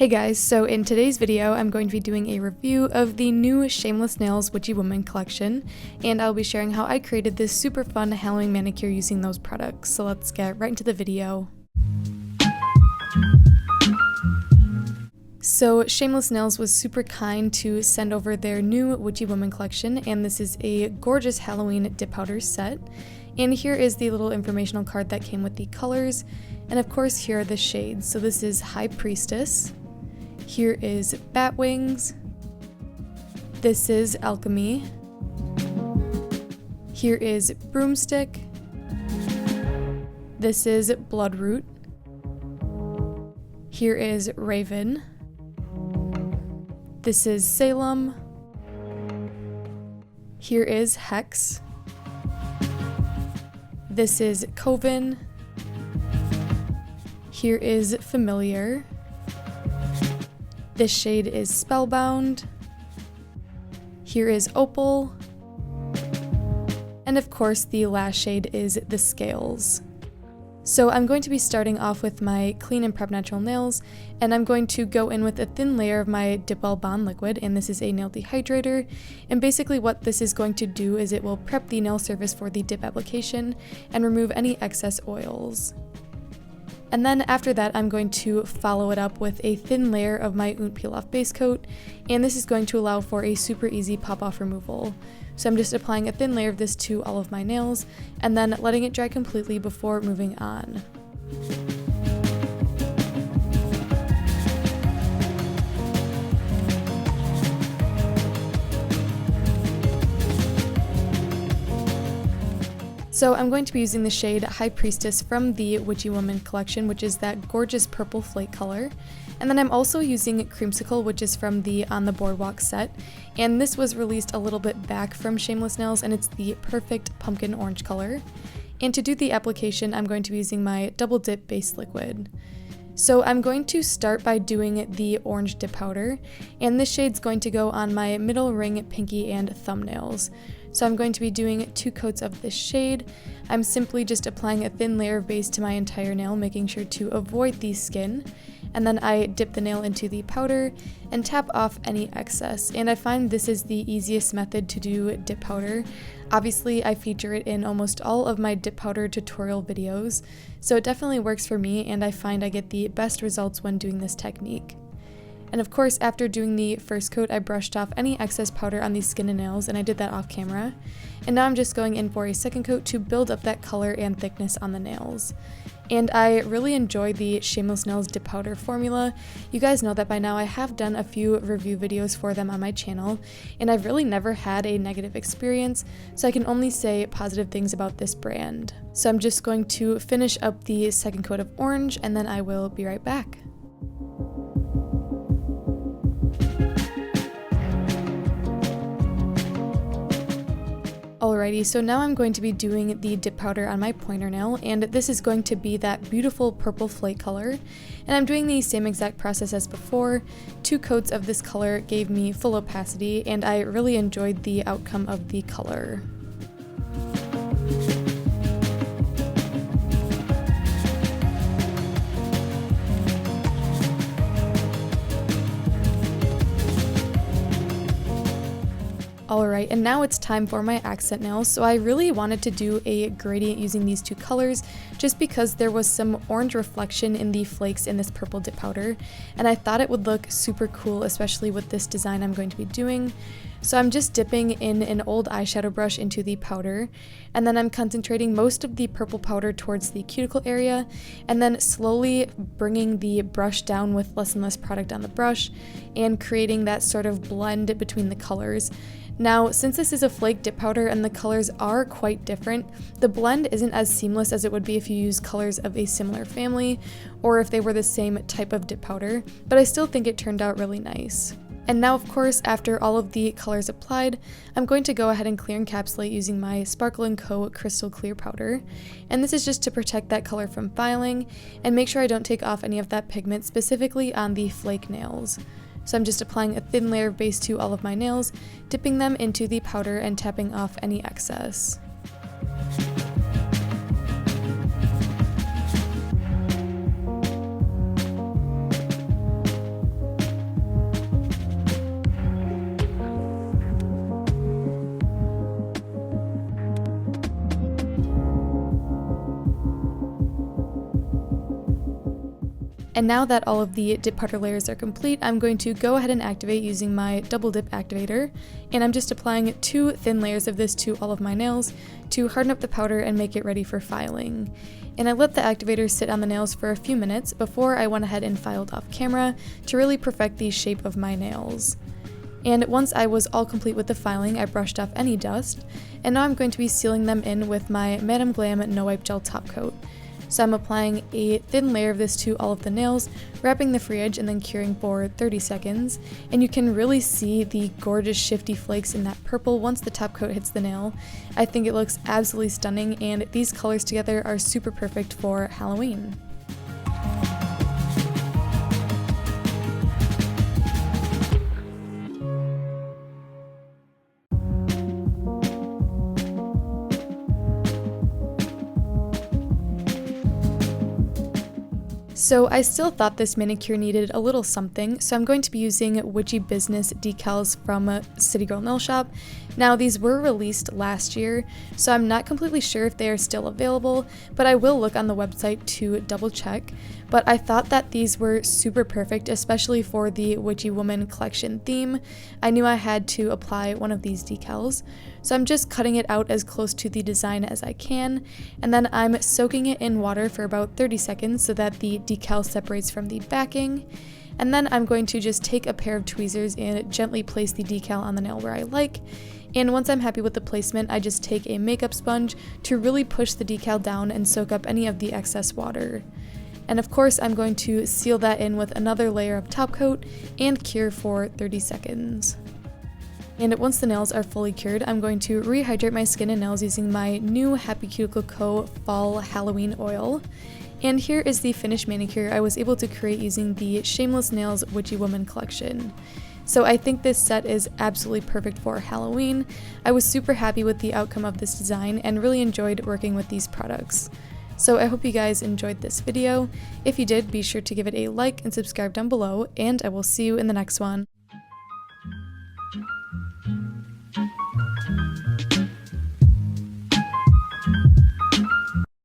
Hey guys, so in today's video I'm going to be doing a review of the new Shameless Nails Witchy Woman collection, and I'll be sharing how I created this super fun Halloween manicure using those products. So let's get right into the video. So Shameless Nails was super kind to send over their new Witchy Woman collection, and this is a gorgeous Halloween dip powder set. And here is the little informational card that came with the colors, and of course here are the shades. So this is High Priestess. Here is Bat Wings. This is Alchemy. Here is Broomstick. This is Bloodroot. Here is Raven. This is Salem. Here is Hex. This is Coven. Here is Familiar. This shade is Spellbound. Here is Opal. And of course the last shade is the Scales. So I'm going to be starting off with my Clean and Prep Natural nails, and I'm going to go in with a thin layer of my Dip Well Bond liquid, and this is a nail dehydrator. And basically what this is going to do is it will prep the nail surface for the dip application and remove any excess oils. And then after that, I'm going to follow it up with a thin layer of my Oont Peel Off base coat, and this is going to allow for a super easy pop-off removal. So I'm just applying a thin layer of this to all of my nails, and then letting it dry completely before moving on. So I'm going to be using the shade High Priestess from the Witchy Woman collection, which is that gorgeous purple flake color. And then I'm also using Creamsicle, which is from the On the Boardwalk set. And this was released a little bit back from Shameless Nails, and it's the perfect pumpkin orange color. And to do the application, I'm going to be using my Double Dip base liquid. So I'm going to start by doing the orange dip powder, and this shade's going to go on my middle ring, pinky, and thumbnails. So I'm going to be doing 2 coats of this shade. I'm simply just applying a thin layer of base to my entire nail, making sure to avoid the skin. And then I dip the nail into the powder and tap off any excess. And I find this is the easiest method to do dip powder. Obviously, I feature it in almost all of my dip powder tutorial videos, so it definitely works for me, and I find I get the best results when doing this technique. And of course, after doing the first coat, I brushed off any excess powder on the skin and nails, and I did that off camera. And now I'm just going in for a second coat to build up that color and thickness on the nails. And I really enjoy the Shameless Nails dip powder formula. You guys know that by now. I have done a few review videos for them on my channel, and I've really never had a negative experience, so I can only say positive things about this brand. So I'm just going to finish up the second coat of orange, and then I will be right back. Alrighty, so now I'm going to be doing the dip powder on my pointer nail, and this is going to be that beautiful purple flake color. And I'm doing the same exact process as before. 2 coats of this color gave me full opacity, and I really enjoyed the outcome of the color. Alright, and now it's time for my accent nails. So I really wanted to do a gradient using these 2 colors just because there was some orange reflection in the flakes in this purple dip powder, and I thought it would look super cool, especially with this design I'm going to be doing. So I'm just dipping in an old eyeshadow brush into the powder, and then I'm concentrating most of the purple powder towards the cuticle area, and then slowly bringing the brush down with less and less product on the brush and creating that sort of blend between the colors. Now, since this is a flake dip powder and the colors are quite different, the blend isn't as seamless as it would be if you use colors of a similar family or if they were the same type of dip powder, but I still think it turned out really nice. And now, of course, after all of the colors applied, I'm going to go ahead and clear encapsulate using my Sparkle & Co. Crystal Clear Powder. And this is just to protect that color from filing and make sure I don't take off any of that pigment, specifically on the flake nails. So I'm just applying a thin layer of base to all of my nails, dipping them into the powder and tapping off any excess. And now that all of the dip powder layers are complete, I'm going to go ahead and activate using my double dip activator, and I'm just applying 2 thin layers of this to all of my nails to harden up the powder and make it ready for filing. And I let the activator sit on the nails for a few minutes before I went ahead and filed off camera to really perfect the shape of my nails. And once I was all complete with the filing, I brushed off any dust, and now I'm going to be sealing them in with my Madam Glam No Wipe Gel top coat. So I'm applying a thin layer of this to all of the nails, wrapping the free edge and then curing for 30 seconds. And you can really see the gorgeous shifty flakes in that purple once the top coat hits the nail. I think it looks absolutely stunning, and these colors together are super perfect for Halloween. So I still thought this manicure needed a little something, so I'm going to be using Witchy Business decals from City Girl Nail Shop. Now these were released last year, so I'm not completely sure if they are still available, but I will look on the website to double check. But I thought that these were super perfect, especially for the Witchy Woman collection theme. I knew I had to apply one of these decals, so I'm just cutting it out as close to the design as I can, and then I'm soaking it in water for about 30 seconds so that the decal separates from the backing. And then I'm going to just take a pair of tweezers and gently place the decal on the nail where I like. And once I'm happy with the placement, I just take a makeup sponge to really push the decal down and soak up any of the excess water. And of course, I'm going to seal that in with another layer of top coat and cure for 30 seconds. And once the nails are fully cured, I'm going to rehydrate my skin and nails using my new Happy Cuticle Co. Fall Halloween Oil. And here is the finished manicure I was able to create using the Shameless Nails Witchy Woman collection. So I think this set is absolutely perfect for Halloween. I was super happy with the outcome of this design and really enjoyed working with these products. So I hope you guys enjoyed this video. If you did, be sure to give it a like and subscribe down below, and I will see you in the next one.